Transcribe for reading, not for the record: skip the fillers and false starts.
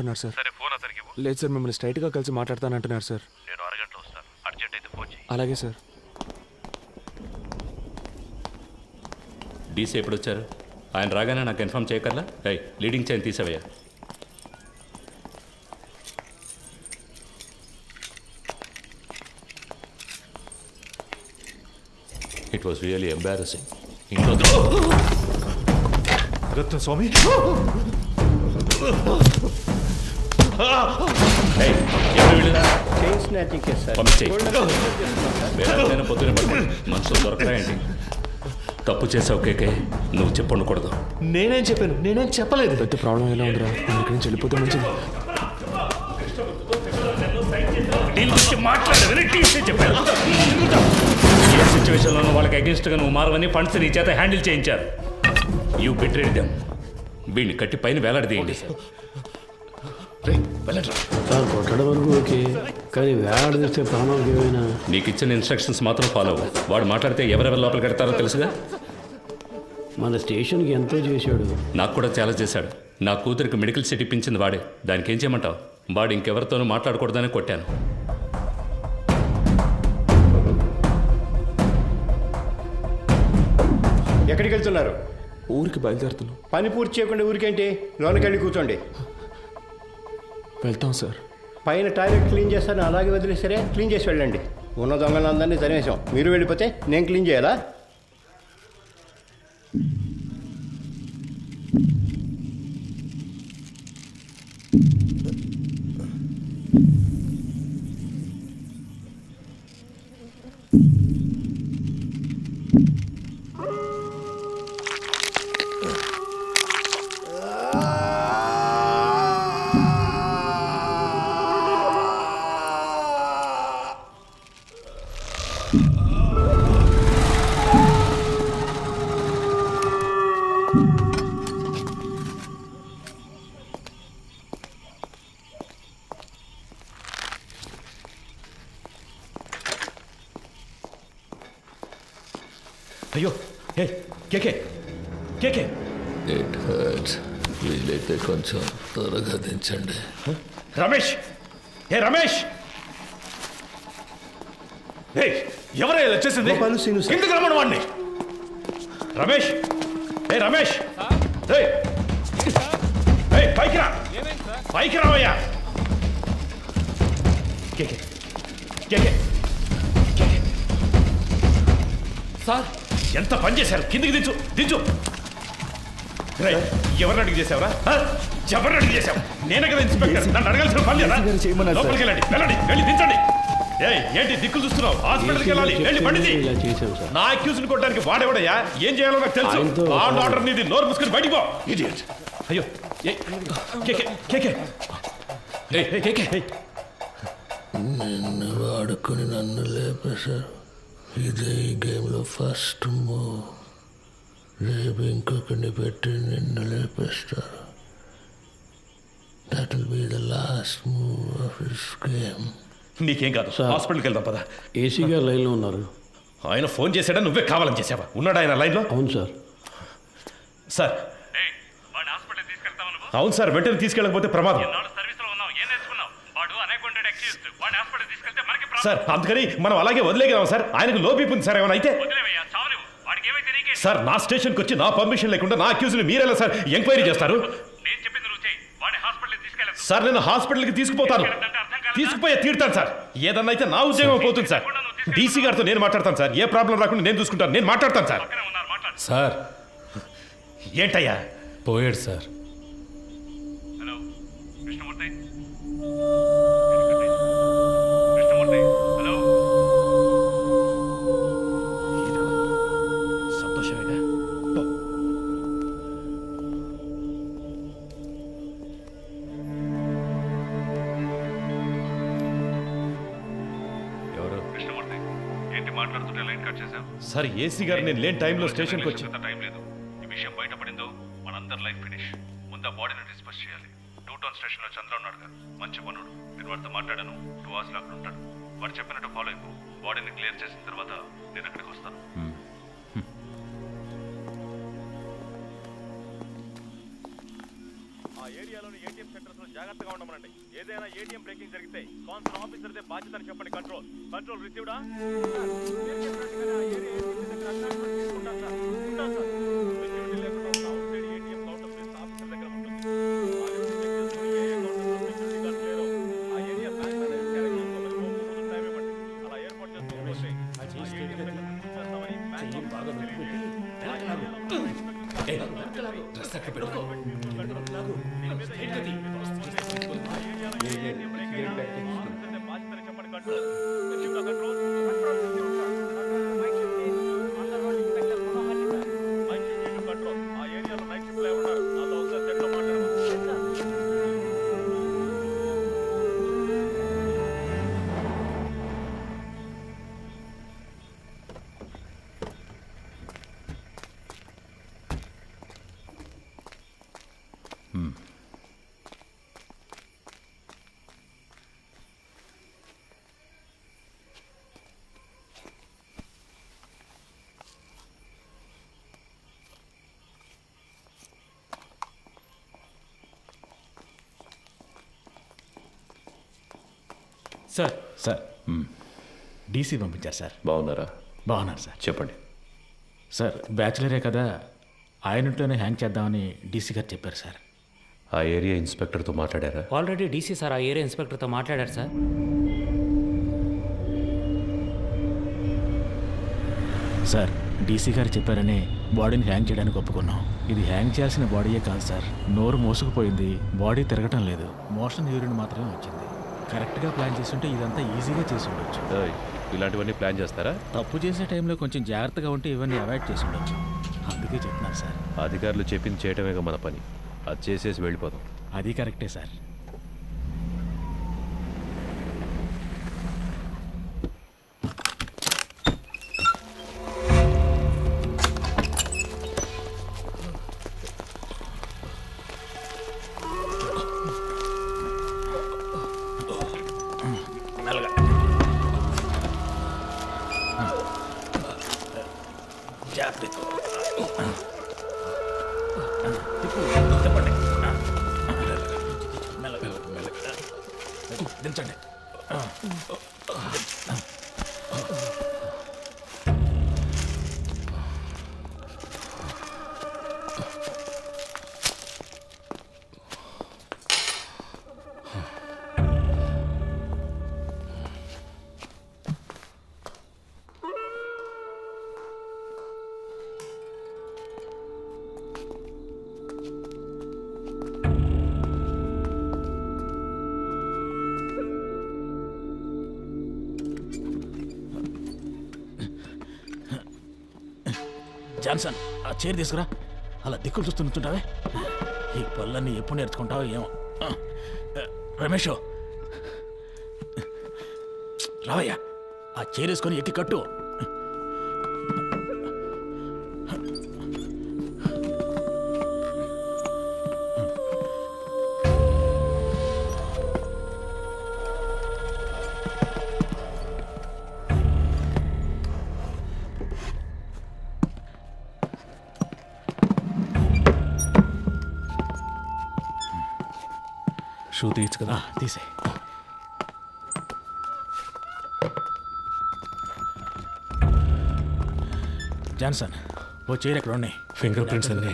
అంటున్నారు సార్. సరే ఫోన్ అతనికి ఇవ్వు. లేదు సార్, మిమ్మల్ని స్ట్రైట్గా కలిసి మాట్లాడతానంటున్నారు సార్. నేను అరగంటలో వస్తాను, అర్జెంట్ అయితే ఫోన్ చేయి. అలాగే సార్. డీసీ ఎప్పుడు వచ్చారు? ఆయన రాగానే నాకు ఇన్ఫామ్ చేయకర్లా. లీడింగ్ చైన్ తీసేవయ్యా. It was really embarrassing. Ratna Swamy, పొద్దున మనుషులు దొరకరాయండి. తప్పు చేసావు కేకే, నువ్వు చెప్పండకూడదు. నేనేం చెప్పాను? నేనేం చెప్పలేదు. పెద్ద ప్రాబ్లం ఎలా ఉందిరా, మనం ఇక్కడి నుంచి వెళ్ళిపోతే మంచిది. ఏ సిచ్యువేషన్లోనూ వాళ్ళకి అగేన్స్ట్గా నువ్వు మారవని ఫండ్స్ నీ చేత హ్యాండిల్ చేయించారు. You betrayed them. వీడిని కట్టి పైన వేలాడదీయండి. సార్ కొట్టడం వరకు ఓకే, కానీ వేలాడదీస్తే ప్రాణాలకు ఏమైనా. నీకు ఇచ్చిన ఇన్స్ట్రక్షన్స్ మాత్రం ఫాలో అవ్వు. వాడు మాట్లాడితే ఎవరెవరు లోపలికి పెడతారో తెలుసుగా. మన స్టేషన్కి ఎంతో చేశాడు. నాకు కూడా చాలా చేశాడు. నా కూతురికి మెడికల్ సీట్ ఇప్పించింది వాడే. దానికి ఏం చేయమంటావు? వాడు ఇంకెవరితోనూ మాట్లాడకూడదని కొట్టాను. ఎక్కడికి వెళ్తున్నారు? ఊరికి బయలుదేరుతున్నాం. పని పూర్తి చేయకుండా ఊరికేంటి? లోనికి వెళ్ళి కూర్చోండి. వెళ్తాం సార్. పైన టాయిలెట్ క్లీన్ చేస్తాను, అలాగే వదిలేసరే క్లీన్ చేసి వెళ్ళండి. ఉన్న దొంగలందరినీ తరిమేశాం. మీరు వెళ్ళిపోతే నేను క్లీన్ చేయాలా? అయ్యో, కేకే కేకే, ఇట్ హర్ట్స్. వీలైతే కొంచెం త్వరగా దించండి. రమేష్, రమేష్, ఎవరే వచ్చేసింది? కిందకి రమ్మను వాడిని. రమేష్, రమేష్, పైకి రా, పైకి రావయ్యా. కేకే కేకే సార్, ఎంత పని చేశారు? కిందికి దించు, దించు. ఎవరిని అడిగి చేసావురా? ఎవరిని అడిగి చేసావు? నేనే కదా ఇన్స్పెక్టర్, నన్ను అడగాల్సిన పని లేదా? లోపలికి వెళ్ళండి, వెళ్ళండి, వెళ్ళి దించండి. ఏంటి దిక్కులు చూస్తున్నావు? హాస్పిటల్కి వెళ్ళాలి, వెళ్ళి పండిది. నా అక్యూజ్ ని కొట్టడానికి వాడేవాడయ్యా? ఏం చేయాలో నాకు తెలుసు. ఆర్డర్ నీది. నోరు మూసుకుని బయటికి పో. ఇడియట్. అయ్యో, నిన్ను వాడుకొని నన్ను లేపేశారు. ఇదే ఈ గేమ్లో ఫస్ట్ మూవ్. రేపు ఇంకొకరిని పెట్టి నిన్ను లేపేస్తారు. That will be the last move of this game. నీకేం కాదు, హాస్పిటల్కి వెళ్దాం పద. ఏసీ గారు లైన్లో ఉన్నారు. ఆయన ఫోన్ చేశాడా? నువ్వే కావాలని చేసావా? ఉన్నాడా ఆయన లైన్లో? అవును సార్. సార్, అవును సార్, వెంటనే తీసుకెళ్ళకపోతే ప్రమాదం సార్. అందుకని మనం అలాగే వదిలేగలం సార్. ఆయనకు లో బీపీ ఉంది సార్. ఏమైనా అయితే సార్, నా స్టేషన్కి వచ్చి నా పర్మిషన్ లేకుండా నా అక్యూజ్ని మీరెలా సార్ ఎంక్వైరీ చేస్తారు? సార్, నేను హాస్పిటల్కి తీసుకుపోతాను, తీసుకుపోయే తీరుతాను సార్. ఏదన్నా అయితే నా ఉద్యోగం పోతుంది సార్. డీసీ గారితో నేను మాట్లాడతాను సార్. ఏ ప్రాబ్లం రాకుండా నేను చూసుకుంటాను. నేను మాట్లాడతాను సార్. సార్, ఏంటయ్యా? పోయాడు సార్. సార్, ఏసీ గారు నేను లేని టైంలో స్టేషన్కి వచ్చి టైం లేదు. ఈ విషయం బయటపడిందో మనందరి లైఫ్ ఫినిష్. ముందు ఆ బాడీని డిస్పోజ్ చేయాలి. 2 టౌన్ స్టేషన్లో చంద్ర ఉన్నాడు కదా, మంచి పనుడు. నేను వాడితో మాట్లాడాను. 2 hours అక్కడ ఉంటాడు. వాడు చెప్పినట్టు ఫాలో అయిపో. బాడీని క్లియర్ చేసిన తర్వాత నేను అక్కడికి వస్తాను. ఆ ఏరియాలోని ఏటీఎం సెంటర్స్ జాగ్రత్తగా ఉండమనండి. ఏదైనా ఏటీఎం బ్రేకింగ్ జరిగితే కాన్సల్ ఆఫీసర్దే బాధ్యత అని చెప్పండి. కంట్రోల్ రిసీవ్డా? సెక్యూరిటీ లేకుండా ఉన్న out side ATM counter place officer దగ్గర ఉంటుంది. సెక్యూరిటీ గార్డ్ లేరు. ఆ ఏరియా బ్యాంక్ మేనేజర్ క్యారెక్టర్ చేసుకోమని ముందు టైం ఇవ్వండి. అలా ఏర్పాటు చేసుకుంటే సార్ డీసీ పంపించారు సార్. బాగున్నారా? బాగున్నారు సార్. చెప్పండి. సార్ బ్యాచులరే కదా, ఆయనట్లోనే హ్యాంగ్ చేద్దామని డీసీ గారు చెప్పారు సార్. ఆ ఏరియా ఇన్స్పెక్టర్తో మాట్లాడారా? ఆల్రెడీ డీసీ సార్ ఆ ఏరియా ఇన్స్పెక్టర్తో మాట్లాడారు సార్. సార్ డీసీ గారు చెప్పారని బాడీని హ్యాంగ్ చేయడానికి ఒప్పుకున్నాం. ఇది హ్యాంగ్ చేయాల్సిన బాడీయే కాదు సార్. నోరు మోసుకుపోయింది, బాడీ తిరగటం లేదు, మోషన్ యూరిన్ మాత్రమే వచ్చింది. కరెక్ట్గా ప్లాన్ చేస్తుంటే ఇదంతా ఈజీగా చేసి ఉండొచ్చు. ఇలాంటివన్నీ ప్లాన్ చేస్తారా? తప్పు చేసే టైంలో కొంచెం జాగ్రత్తగా ఉంటే ఇవన్నీ అవాయిడ్ చేసి ఉండొచ్చు. అందుకే చెప్తున్నాను సార్. అధికారులు చెప్పింది చేయటమేగా మన పని. అది చేసేసి వెళ్ళిపోదాం. అది కరెక్టే సార్. దించండి. జాన్సన్, ఆ చైర్ తీసుకురా. అలా దిక్కులు చూస్తూ నుంచుంటావే. ఈ పళ్ళన్నీ ఎప్పుడు నేర్చుకుంటావో ఏమో. రమేష్ రావయ్యా, ఆ చైర్ వేసుకొని ఎక్కి కట్టు. షూ తీయచ్చు కదా? తీసే. జాన్సన్, ఓ చైర్ ఎక్కడ ఉన్నాయి? ఫింగర్ ప్రింట్స్ అన్నీ